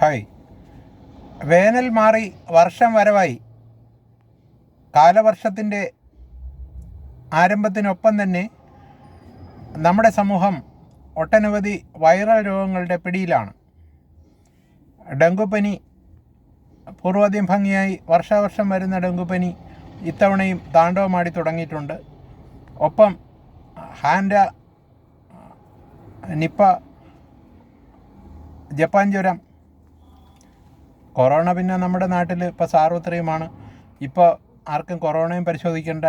Hi. വേനൽ മാറി വർഷം വരവായി. കാലവർഷത്തിൻ്റെ ആരംഭത്തിനൊപ്പം തന്നെ നമ്മുടെ സമൂഹം ഒട്ടനവധി വൈറൽ രോഗങ്ങളുടെ പിടിയിലാണ്. ഡെങ്കുപ്പനി പൂർവാധികം ഭംഗിയായി വർഷാവർഷം വരുന്ന ഡെങ്കുപ്പനി ഇത്തവണയും താണ്ഡവമാടി തുടങ്ങിയിട്ടുണ്ട്. ഒപ്പം ഹാൻഡ, നിപ്പ, ജപ്പാൻ ജ്വരം, കൊറോണ പിന്നെ നമ്മുടെ നാട്ടിൽ ഇപ്പോൾ സാർവത്രികമാണ്. ഇപ്പോൾ ആർക്കും കൊറോണയും പരിശോധിക്കേണ്ട,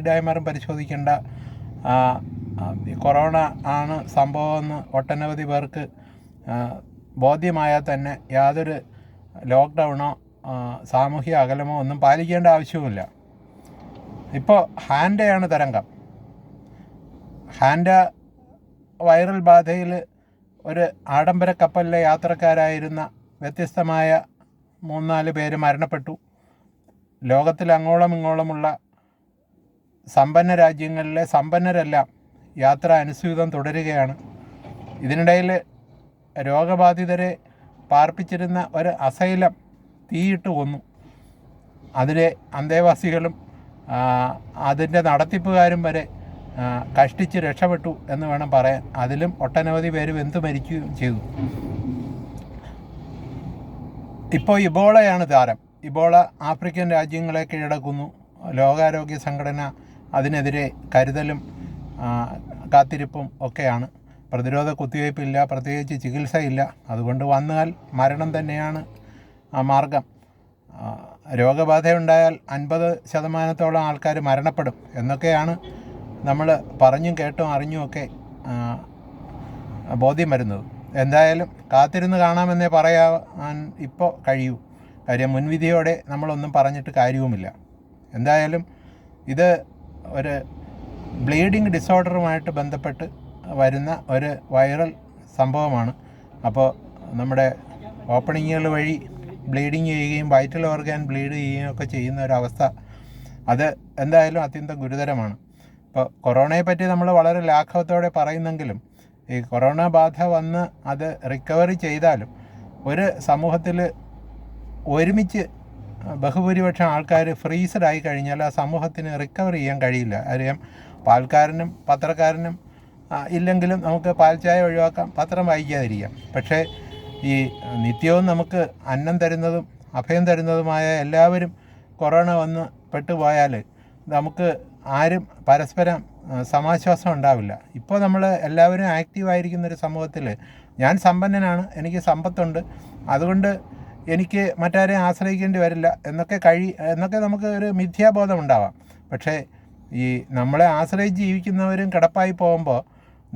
ഡൈമറും പരിശോധിക്കേണ്ട. കൊറോണ ആണ് സംഭവമെന്ന് ഒട്ടനവധി പേർക്ക് ബോധ്യമായാൽ തന്നെ യാതൊരു ലോക്ക്ഡൗണോ സാമൂഹിക അകലമോ ഒന്നും പാലിക്കേണ്ട ആവശ്യവുമില്ല. ഇപ്പോൾ ഹാൻഡയാണ് തരംഗം. ഹാൻഡ വൈറൽ ബാധയിൽ ഒരു ആഡംബര കപ്പലിലെ യാത്രക്കാരായിരുന്ന വ്യത്യസ്തമായ 3-4 പേര് മരണപ്പെട്ടു. ലോകത്തിൽ അങ്ങോളം ഇങ്ങോളമുള്ള സമ്പന്ന രാജ്യങ്ങളിലെ സമ്പന്നരെല്ലാം യാത്ര അനുസ്യൂതം തുടരുകയാണ്. ഇതിനിടയിൽ രോഗബാധിതരെ പാർപ്പിച്ചിരുന്ന ഒരു അസൈലം തീയിട്ട് കൊന്നു. അതിലെ അന്തേവാസികളും അതിൻ്റെ നടത്തിപ്പുകാരും വരെ കഷ്ടിച്ച് രക്ഷപ്പെട്ടു എന്ന് വേണം പറയാൻ. അതിലും ഒട്ടനവധി പേര് വെന്തു മരിക്കുകയും ചെയ്തു. ഇപ്പോൾ ഇബോളയാണ് താരം. ഇബോള ആഫ്രിക്കൻ രാജ്യങ്ങളെ കീഴടക്കുന്നു. ലോകാരോഗ്യ സംഘടന അതിനെതിരെ കരുതലും കാത്തിരിപ്പും ഒക്കെയാണ്. പ്രതിരോധ കുത്തിവയ്പ്പില്ല, പ്രത്യേകിച്ച് ചികിത്സയില്ല. അതുകൊണ്ട് വന്നാൽ മരണം തന്നെയാണ് മാർഗം. രോഗബാധയുണ്ടായാൽ 50% ആൾക്കാർ മരണപ്പെടും എന്നൊക്കെയാണ് നമ്മൾ പറഞ്ഞും കേട്ടും അറിഞ്ഞുമൊക്കെ ബോധ്യം വരുന്നത്. എന്തായാലും കാത്തിരുന്ന് കാണാമെന്നേ പറയാൻ ഇപ്പോൾ കഴിയൂ. കാര്യം മുൻവിധിയോടെ നമ്മളൊന്നും പറഞ്ഞിട്ട് കാര്യവുമില്ല. എന്തായാലും ഇത് ഒരു ബ്ലീഡിങ് ഡിസോർഡറുമായിട്ട് ബന്ധപ്പെട്ട് വരുന്ന ഒരു വൈറൽ സംഭവമാണ്. അപ്പോൾ നമ്മുടെ ഓപ്പണിങ്ങുകൾ വഴി ബ്ലീഡിങ് ചെയ്യുകയും വൈറ്റൽ ഓർഗാൻ ബ്ലീഡ് ചെയ്യുകയും ഒക്കെ ചെയ്യുന്ന ഒരവസ്ഥ, അത് എന്തായാലും അത്യന്തം ഗുരുതരമാണ്. ഇപ്പോൾ കൊറോണയെ പറ്റി നമ്മൾ വളരെ ലാഘവത്തോടെ പറയുന്നെങ്കിലും ഈ കൊറോണ ബാധ വന്ന് അത് റിക്കവറി ചെയ്താലും ഒരു സമൂഹത്തിൽ ഒരുമിച്ച് ബഹുഭൂരിപക്ഷം ആൾക്കാർ ഫ്രീസഡായി കഴിഞ്ഞാൽ ആ സമൂഹത്തിന് റിക്കവർ ചെയ്യാൻ കഴിയില്ല. അറിയാം, പാൽക്കാരനും പത്രക്കാരനും ഇല്ലെങ്കിലും നമുക്ക് പാൽച്ചായ ഒഴിവാക്കാം, പത്രം വായിക്കാതിരിക്കാം. പക്ഷേ ഈ നിത്യവും നമുക്ക് അന്നം തരുന്നതും അഭയം തരുന്നതുമായ എല്ലാവരും കൊറോണ വന്ന് പെട്ടുപോയാൽ നമുക്ക് ആരും പരസ്പരം സമാശ്വാസം ഉണ്ടാവില്ല. ഇപ്പോൾ നമ്മൾ എല്ലാവരും ആക്റ്റീവായിരിക്കുന്നൊരു സമൂഹത്തിൽ ഞാൻ സമ്പന്നനാണ്, എനിക്ക് സമ്പത്തുണ്ട്, അതുകൊണ്ട് എനിക്ക് മറ്റാരെയും ആശ്രയിക്കേണ്ടി വരില്ല എന്നൊക്കെ നമുക്ക് ഒരു മിഥ്യാബോധം ഉണ്ടാവാം. പക്ഷേ ഈ നമ്മളെ ആശ്രയിച്ച് ജീവിക്കുന്നവരും കിടപ്പായി പോകുമ്പോൾ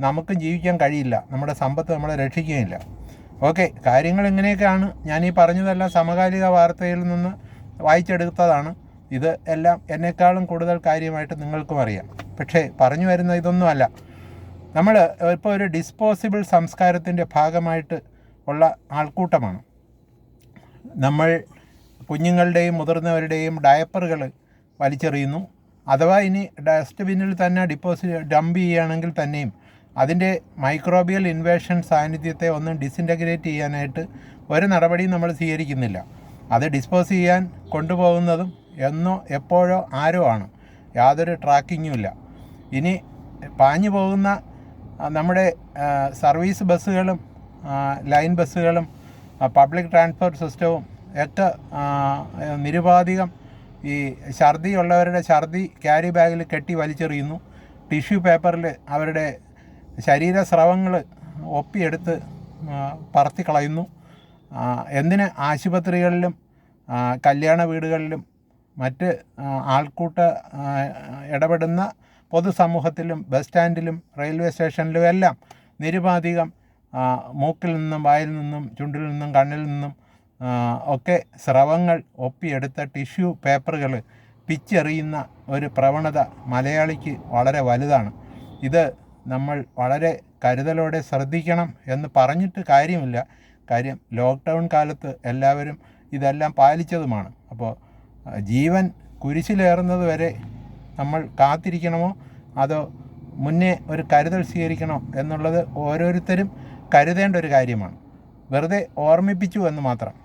നമുക്കും ജീവിക്കാൻ കഴിയില്ല. നമ്മുടെ സമ്പത്ത് നമ്മളെ രക്ഷിക്കുകയില്ല. ഓക്കെ, കാര്യങ്ങൾ ഇങ്ങനെയൊക്കെയാണ്. ഞാനീ പറഞ്ഞതെല്ലാം സമകാലിക വാർത്തയിൽ നിന്ന് വായിച്ചെടുത്തതാണ്. ഇത് എല്ലാം എന്നെക്കാളും കൂടുതൽ കാര്യമായിട്ട് നിങ്ങൾക്കും അറിയാം. പക്ഷേ പറഞ്ഞു വരുന്ന ഇതൊന്നുമല്ല. നമ്മൾ ഇപ്പോൾ ഒരു ഡിസ്പോസിബിൾ സംസ്കാരത്തിൻ്റെ ഭാഗമായിട്ട് ഉള്ള ആൾക്കൂട്ടമാണ്. നമ്മൾ കുഞ്ഞുങ്ങളുടെയും മുതിർന്നവരുടെയും ഡയപ്പറുകൾ വലിച്ചെറിയുന്നു. അഥവാ ഇനി ഡസ്റ്റ്ബിന്നിൽ തന്നെ ഡംപ് ചെയ്യുകയാണെങ്കിൽ തന്നെയും അതിൻ്റെ മൈക്രോബിയൽ ഇൻവേഷൻ സാന്നിധ്യത്തെ ഒന്ന് ഡിസിൻറ്റഗ്രേറ്റ് ചെയ്യാനായിട്ട് ഒരു നടപടിയും നമ്മൾ സ്വീകരിക്കുന്നില്ല. അത് ഡിസ്പോസ് ചെയ്യാൻ കൊണ്ടുപോകുന്നതും എന്നോ എപ്പോഴോ ആരോ ആണ്. യാതൊരു ട്രാക്കിങ്ങും ഇല്ല. ഇനി പാഞ്ഞു പോകുന്ന നമ്മുടെ സർവീസ് ബസ്സുകളും ലൈൻ ബസ്സുകളും പബ്ലിക് ട്രാൻസ്പോർട്ട് സിസ്റ്റവും ഒക്കെ നിരുപാധികം ഈ ഛർദിയുള്ളവരുടെ ഛർദി ക്യാരി ബാഗിൽ കെട്ടി വലിച്ചെറിയുന്നു. ടിഷ്യൂ പേപ്പറിൽ അവരുടെ ശരീരസ്രവങ്ങൾ ഒപ്പിയെടുത്ത് പറത്തി കളയുന്നു. എന്തിന് ആശുപത്രികളിലും കല്യാണ വീടുകളിലും മറ്റ് ആൾക്കൂട്ട ഇടപെടുന്ന പൊതുസമൂഹത്തിലും ബസ് സ്റ്റാൻഡിലും റെയിൽവേ സ്റ്റേഷനിലും എല്ലാം നിരുപാധികം മൂക്കിൽ നിന്നും വായിൽ നിന്നും ചുണ്ടിൽ നിന്നും കണ്ണിൽ നിന്നും ഒക്കെ സ്രവങ്ങൾ ഒപ്പിയെടുത്ത ടിഷ്യൂ പേപ്പറുകൾ പിച്ചെറിയുന്ന ഒരു പ്രവണത മലയാളിക്ക് വളരെ വലുതാണ്. ഇത് നമ്മൾ വളരെ കരുതലോടെ ശ്രദ്ധിക്കണം എന്ന് പറഞ്ഞിട്ട് കാര്യമില്ല. കാര്യം ലോക്ക്ഡൗൺ കാലത്ത് എല്ലാവരും ഇതെല്ലാം പാലിച്ചതുമാണ്. അപ്പോൾ ജീവൻ കുരിശിലേറുന്നത് വരെ നമ്മൾ കാത്തിരിക്കണമോ അതോ മുന്നേ ഒരു കരുതൽ സ്വീകരിക്കണോ എന്നുള്ളത് ഓരോരുത്തരും കരുതേണ്ട ഒരു കാര്യമാണ്. വെറുതെ ഓർമ്മിപ്പിച്ചു എന്ന് മാത്രം.